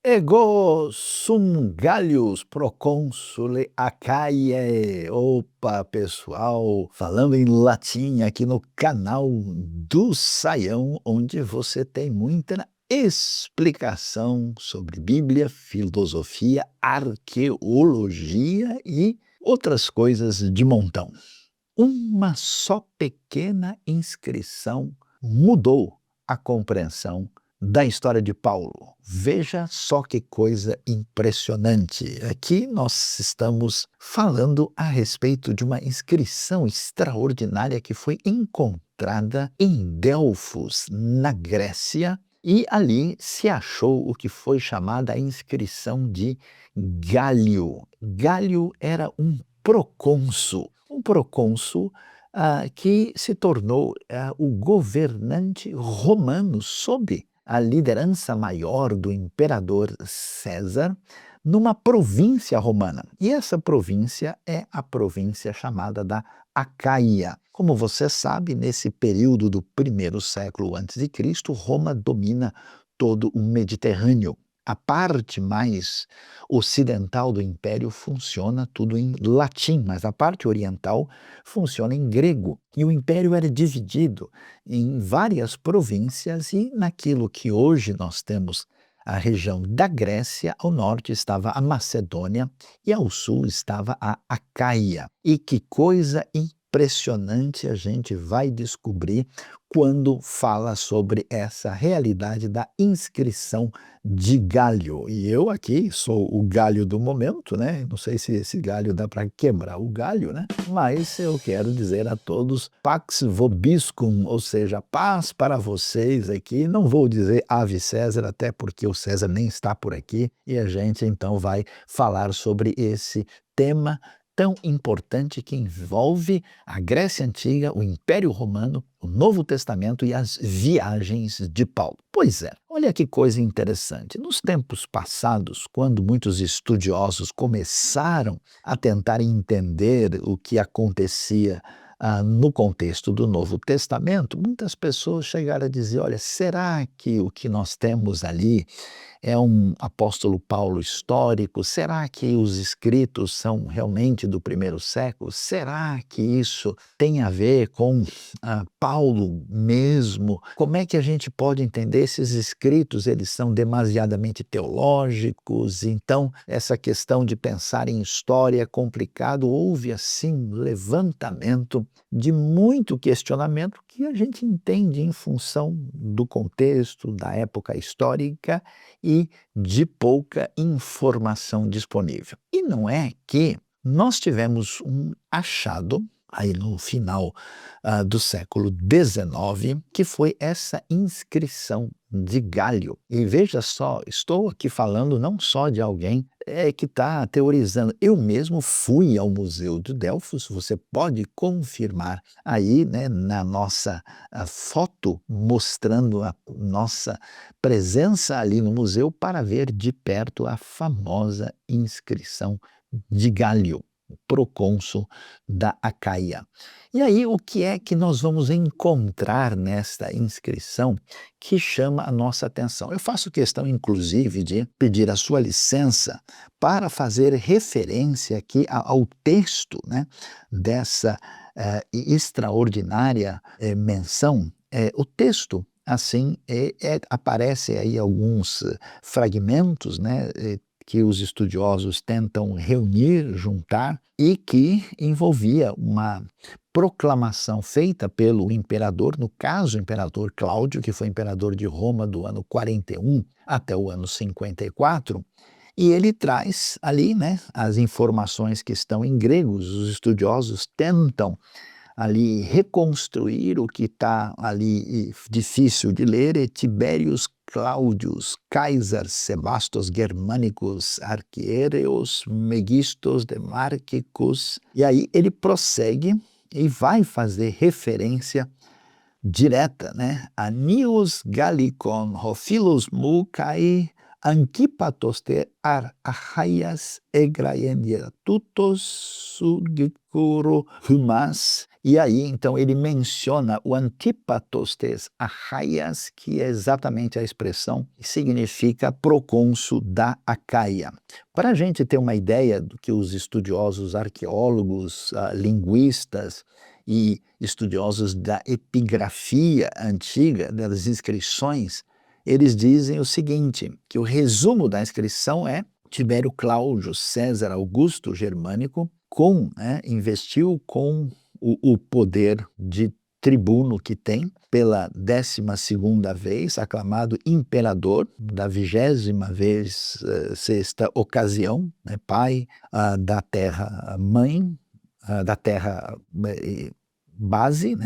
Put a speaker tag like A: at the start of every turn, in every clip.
A: Ego sum Gallius proconsule Achaeae. Opa, pessoal, falando em latim aqui no canal do Saião, onde você tem muita explicação sobre Bíblia, filosofia, arqueologia e outras coisas de montão. Uma só pequena inscrição mudou a compreensão da história de Paulo. Veja só que coisa impressionante. Aqui nós estamos falando a respeito de uma inscrição extraordinária que foi encontrada em Delfos, na Grécia, e ali se achou o que foi chamada a inscrição de Gálio. Gálio era um procônsul que se tornou o governante romano sob a liderança maior do imperador César numa província romana. E essa província é a província chamada da Acaia. Como você sabe, nesse período do primeiro século antes de Cristo, Roma domina todo o Mediterrâneo. A parte mais ocidental do império funciona tudo em latim, mas a parte oriental funciona em grego. E o império era dividido em várias províncias, e naquilo que hoje nós temos a região da Grécia, ao norte estava a Macedônia e ao sul estava a Acaia. E que coisa impressionante a gente vai descobrir quando fala sobre essa realidade da inscrição de galho. E eu aqui sou o galho do momento, né? Não sei se esse galho dá para quebrar o galho, né? Mas eu quero dizer a todos pax vobiscum, ou seja, paz para vocês aqui. Não vou dizer ave César, até porque o César nem está por aqui, e a gente então vai falar sobre esse tema tão importante que envolve a Grécia Antiga, o Império Romano, o Novo Testamento e as viagens de Paulo. Pois é, olha que coisa interessante. Nos tempos passados, quando muitos estudiosos começaram a tentar entender o que acontecia no contexto do Novo Testamento, muitas pessoas chegaram a dizer: olha, será que o que nós temos ali é um apóstolo Paulo histórico? Será que os escritos são realmente do primeiro século? Será que isso tem a ver com Paulo mesmo? Como é que a gente pode entender esses escritos? Eles são demasiadamente teológicos? Então, essa questão de pensar em história é complicado. Houve, assim, um levantamento de muito questionamento que a gente entende em função do contexto, da época histórica e de pouca informação disponível. E não é que nós tivemos um achado aí no final do século XIX, que foi essa inscrição de Galho. E veja só, estou aqui falando não só de alguém que está teorizando. Eu mesmo fui ao Museu de Delfos, você pode confirmar aí, né, na nossa foto, mostrando a nossa presença ali no museu para ver de perto a famosa inscrição de Galho, procônsul da Acaia. E aí, o que é que nós vamos encontrar nesta inscrição que chama a nossa atenção? Eu faço questão, inclusive, de pedir a sua licença para fazer referência aqui ao texto, né, dessa extraordinária menção. O texto, assim, aparece aí alguns fragmentos, né, que os estudiosos tentam reunir, juntar, e que envolvia uma proclamação feita pelo imperador, no caso o imperador Cláudio, que foi imperador de Roma do ano 41 até o ano 54, e ele traz ali, né, as informações que estão em grego. Os estudiosos tentam ali reconstruir o que está ali difícil de ler. Tiberius Claudius, Caesar Sebastos Germanicus Arquiereus Megistos Demarchicus. E aí ele prossegue e vai fazer referência direta, né, a Nius Gallicon Hophilus mu kai Antipatos te Archaias egraendia tutos sugicuro humas E aí, então, ele menciona o Antípatos tes Achaias, que é exatamente a expressão que significa procônsul da Acaia. Para a gente ter uma ideia do que os estudiosos arqueólogos, linguistas e estudiosos da epigrafia antiga, das inscrições, eles dizem o seguinte, que o resumo da inscrição é Tibério Cláudio César Augusto Germânico investiu com o poder de tribuno que tem, pela 12ª vez, aclamado imperador, da 20ª vez, sexta ocasião, pai da terra mãe, da terra base,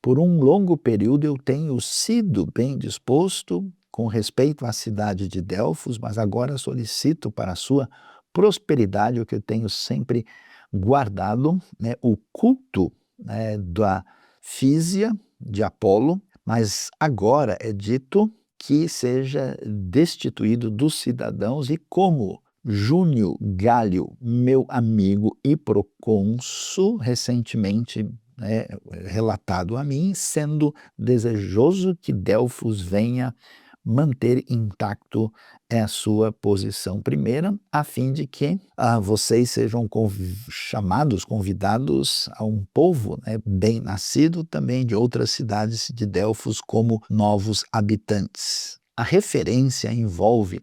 A: por um longo período eu tenho sido bem disposto com respeito à cidade de Delfos, mas agora solicito para a sua prosperidade o que eu tenho sempre guardado, o culto da Físia de Apolo, mas agora é dito que seja destituído dos cidadãos e como Júnio Gálio, meu amigo e procônsul, recentemente relatado a mim, sendo desejoso que Delfos venha manter intacto a sua posição primeira, a fim de que vocês sejam convidados a um povo bem nascido também de outras cidades de Delfos como novos habitantes. A referência envolve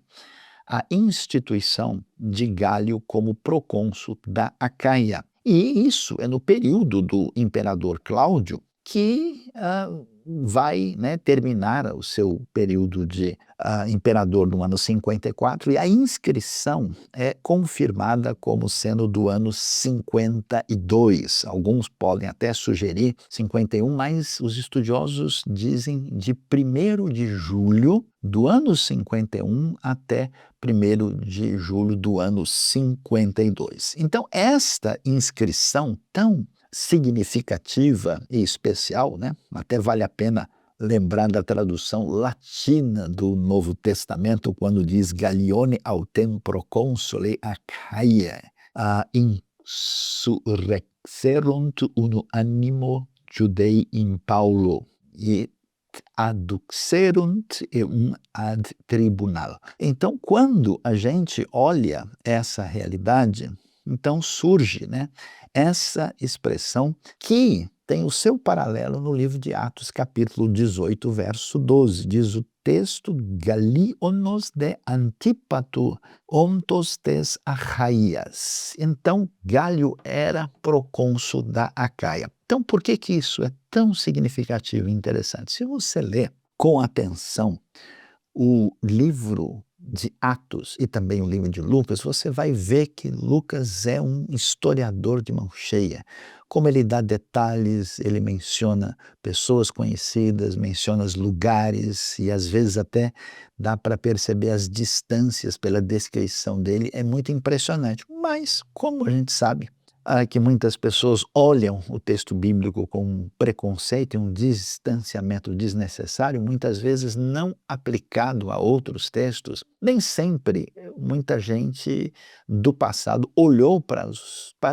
A: a instituição de Gálio como procônsul da Acaia. E isso é no período do imperador Cláudio, que vai terminar o seu período de imperador no ano 54, e a inscrição é confirmada como sendo do ano 52. Alguns podem até sugerir 51, mas os estudiosos dizem de 1º de julho do ano 51 até 1º de julho do ano 52. Então, esta inscrição tão significativa e especial, até vale a pena lembrar da tradução latina do Novo Testamento, quando diz Gallione autem proconsule Achaia, insurrexerunt uno animo Judei in Paulo, e aduxerunt ad tribunal. Então, quando a gente olha essa realidade, então surge essa expressão que tem o seu paralelo no livro de Atos, capítulo 18, verso 12. Diz o texto, Galionos de Antípato ontos tes Achaias. Então, Gálio era procônsul da Acaia. Então, por que isso é tão significativo e interessante? Se você ler com atenção o livro de Atos e também o livro de Lucas, você vai ver que Lucas é um historiador de mão cheia. Como ele dá detalhes, ele menciona pessoas conhecidas, menciona os lugares e às vezes até dá para perceber as distâncias pela descrição dele. É muito impressionante. Mas, como a gente sabe, que muitas pessoas olham o texto bíblico com um preconceito e um distanciamento desnecessário, muitas vezes não aplicado a outros textos. Nem sempre muita gente do passado olhou para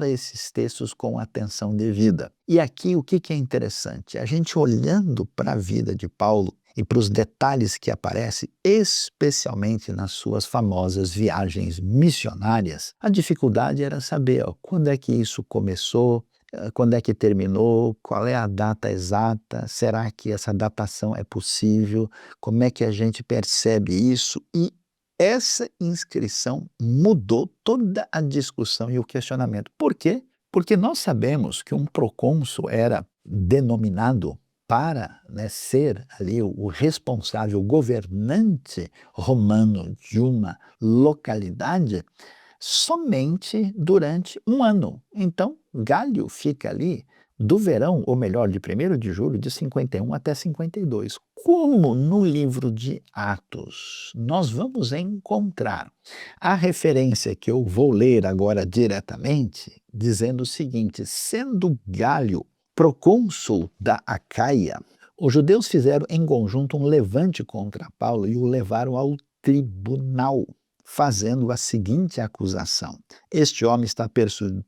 A: esses textos com atenção devida. E aqui o que é interessante? A gente olhando para a vida de Paulo e para os detalhes que aparecem, especialmente nas suas famosas viagens missionárias, a dificuldade era saber quando é que isso começou, quando é que terminou, qual é a data exata, será que essa datação é possível, como é que a gente percebe isso? E essa inscrição mudou toda a discussão e o questionamento. Por quê? Porque nós sabemos que um procônsul era denominado para ser ali o responsável, o governante romano de uma localidade somente durante um ano. Então, Gálio fica ali do verão, ou melhor, de 1º de julho de 51 até 52. Como no livro de Atos nós vamos encontrar a referência que eu vou ler agora diretamente, dizendo o seguinte, sendo Gálio procônsul da Acaia, os judeus fizeram em conjunto um levante contra Paulo e o levaram ao tribunal, fazendo a seguinte acusação: este homem está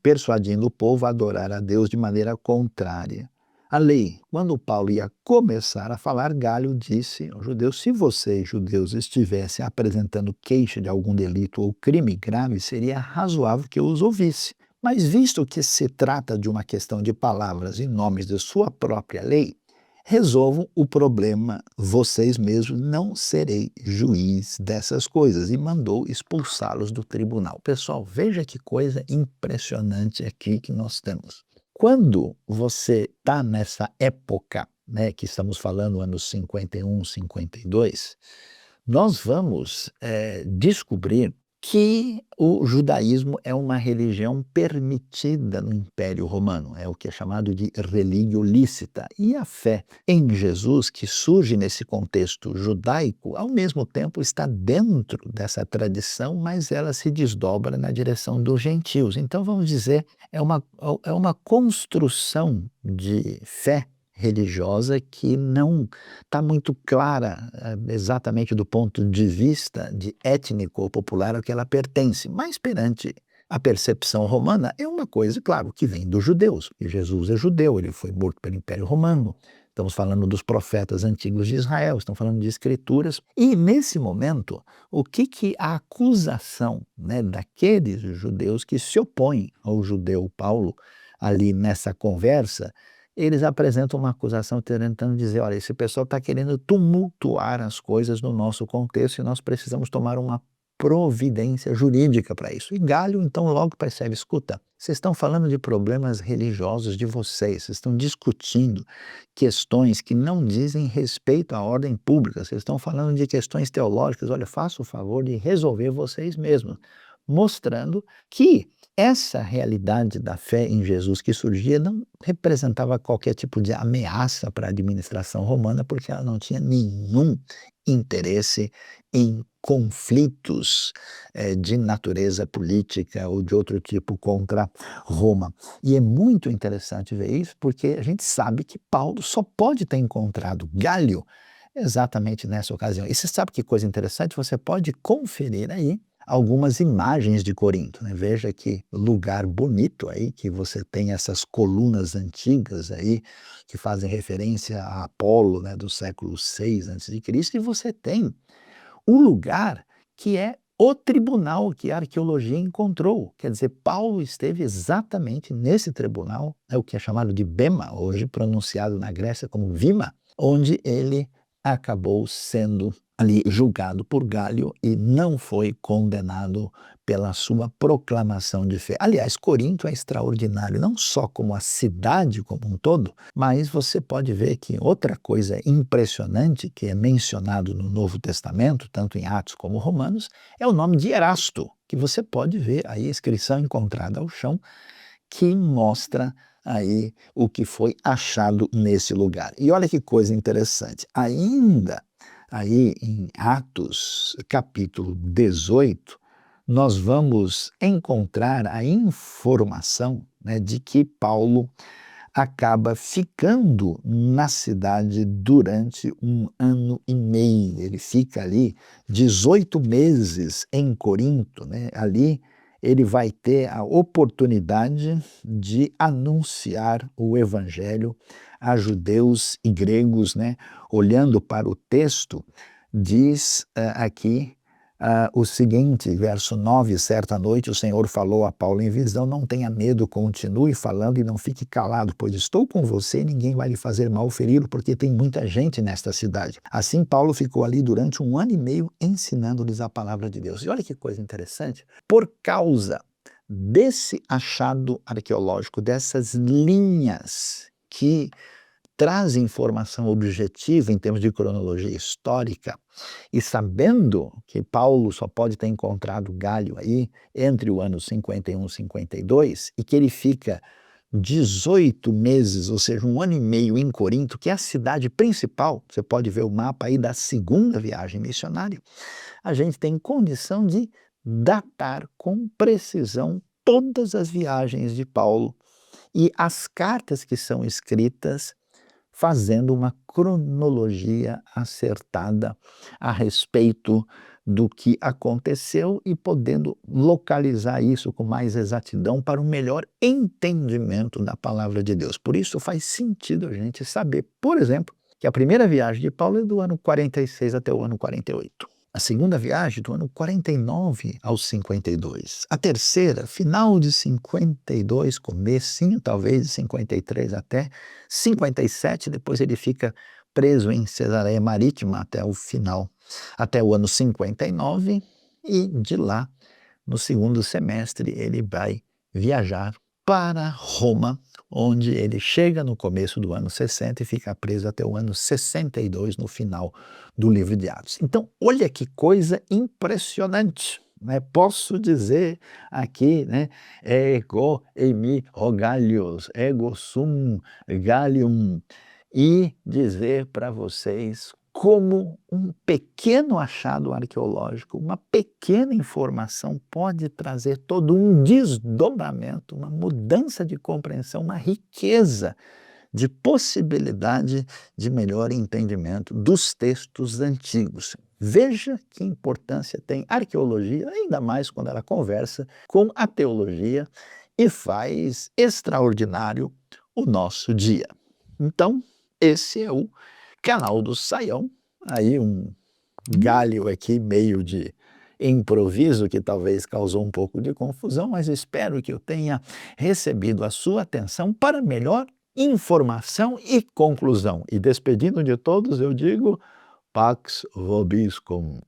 A: persuadindo o povo a adorar a Deus de maneira contrária a lei. Quando Paulo ia começar a falar, Galho disse aos judeus: se vocês, judeus, estivessem apresentando queixa de algum delito ou crime grave, seria razoável que eu os ouvisse. Mas visto que se trata de uma questão de palavras e nomes de sua própria lei, resolvam o problema vocês mesmos, não serei juiz dessas coisas. E mandou expulsá-los do tribunal. Pessoal, veja que coisa impressionante aqui que nós temos. Quando você está nessa época, né, que estamos falando, anos 51, 52, nós vamos descobrir que o judaísmo é uma religião permitida no Império Romano, é o que é chamado de religio lícita. E a fé em Jesus, que surge nesse contexto judaico, ao mesmo tempo está dentro dessa tradição, mas ela se desdobra na direção dos gentios. Então, vamos dizer, é uma construção de fé religiosa que não está muito clara exatamente do ponto de vista de étnico ou popular ao que ela pertence, mas perante a percepção romana é uma coisa, claro, que vem dos judeus, porque Jesus é judeu, ele foi morto pelo Império Romano, estamos falando dos profetas antigos de Israel, estamos falando de escrituras, e nesse momento, o que a acusação, né, daqueles judeus que se opõem ao judeu Paulo, ali nessa conversa, eles apresentam uma acusação tentando dizer, olha, esse pessoal está querendo tumultuar as coisas no nosso contexto e nós precisamos tomar uma providência jurídica para isso. E Galho, então, logo percebe, escuta, vocês estão falando de problemas religiosos de vocês estão discutindo questões que não dizem respeito à ordem pública, vocês estão falando de questões teológicas, olha, faça o favor de resolver vocês mesmos, mostrando que essa realidade da fé em Jesus que surgia não representava qualquer tipo de ameaça para a administração romana, porque ela não tinha nenhum interesse em conflitos de natureza política ou de outro tipo contra Roma. E é muito interessante ver isso, porque a gente sabe que Paulo só pode ter encontrado Galho exatamente nessa ocasião. E você sabe que coisa interessante? Você pode conferir aí algumas imagens de Corinto, né? Veja que lugar bonito aí, que você tem essas colunas antigas aí, que fazem referência a Apolo, né, do século 6 a.C., e você tem um lugar que é o tribunal que a arqueologia encontrou. Quer dizer, Paulo esteve exatamente nesse tribunal, o que é chamado de Bema, hoje pronunciado na Grécia como Vima, onde ele acabou sendo ali julgado por Galho e não foi condenado pela sua proclamação de fé. Aliás, Corinto é extraordinário, não só como a cidade como um todo, mas você pode ver que outra coisa impressionante que é mencionado no Novo Testamento, tanto em Atos como Romanos, é o nome de Erasto, que você pode ver aí a inscrição encontrada ao chão, que mostra aí o que foi achado nesse lugar. E olha que coisa interessante, ainda aí em Atos capítulo 18, nós vamos encontrar a informação, né, de que Paulo acaba ficando na cidade durante 1 ano e meio. Ele fica ali 18 meses em Corinto, né? Ali ele vai ter a oportunidade de anunciar o evangelho a judeus e gregos, né? Olhando para o texto, diz aqui o seguinte, verso 9, certa noite o Senhor falou a Paulo em visão, não tenha medo, continue falando e não fique calado, pois estou com você e ninguém vai lhe fazer mal ou feri-lo, porque tem muita gente nesta cidade. Assim Paulo ficou ali durante 1 ano e meio ensinando-lhes a palavra de Deus. E olha que coisa interessante, por causa desse achado arqueológico, dessas linhas que traz informação objetiva em termos de cronologia histórica, e sabendo que Paulo só pode ter encontrado Galho aí entre o ano 51 e 52, e que ele fica 18 meses, ou seja, 1 ano e meio em Corinto, que é a cidade principal, você pode ver o mapa aí da segunda viagem missionária, a gente tem condição de datar com precisão todas as viagens de Paulo e as cartas que são escritas fazendo uma cronologia acertada a respeito do que aconteceu e podendo localizar isso com mais exatidão para um melhor entendimento da palavra de Deus. Por isso faz sentido a gente saber, por exemplo, que a primeira viagem de Paulo é do ano 46 até o ano 48. A segunda viagem, do ano 49 ao 52. A terceira, final de 52, comecinho talvez de 53 até 57, depois ele fica preso em Cesareia Marítima até o final, até o ano 59, e de lá, no segundo semestre, ele vai viajar para Roma, onde ele chega no começo do ano 60 e fica preso até o ano 62, no final do livro de Atos. Então, olha que coisa impressionante, né? Posso dizer aqui, né? Ego eimi rogalios, ego sum gallium, e dizer para vocês como um pequeno achado arqueológico, uma pequena informação pode trazer todo um desdobramento, uma mudança de compreensão, uma riqueza de possibilidade de melhor entendimento dos textos antigos. Veja que importância tem a arqueologia, ainda mais quando ela conversa com a teologia e faz extraordinário o nosso dia. Então, esse é o canal do Saião, aí um galho aqui meio de improviso que talvez causou um pouco de confusão, mas espero que eu tenha recebido a sua atenção para melhor informação e conclusão. E despedindo de todos, eu digo Pax Vobiscum.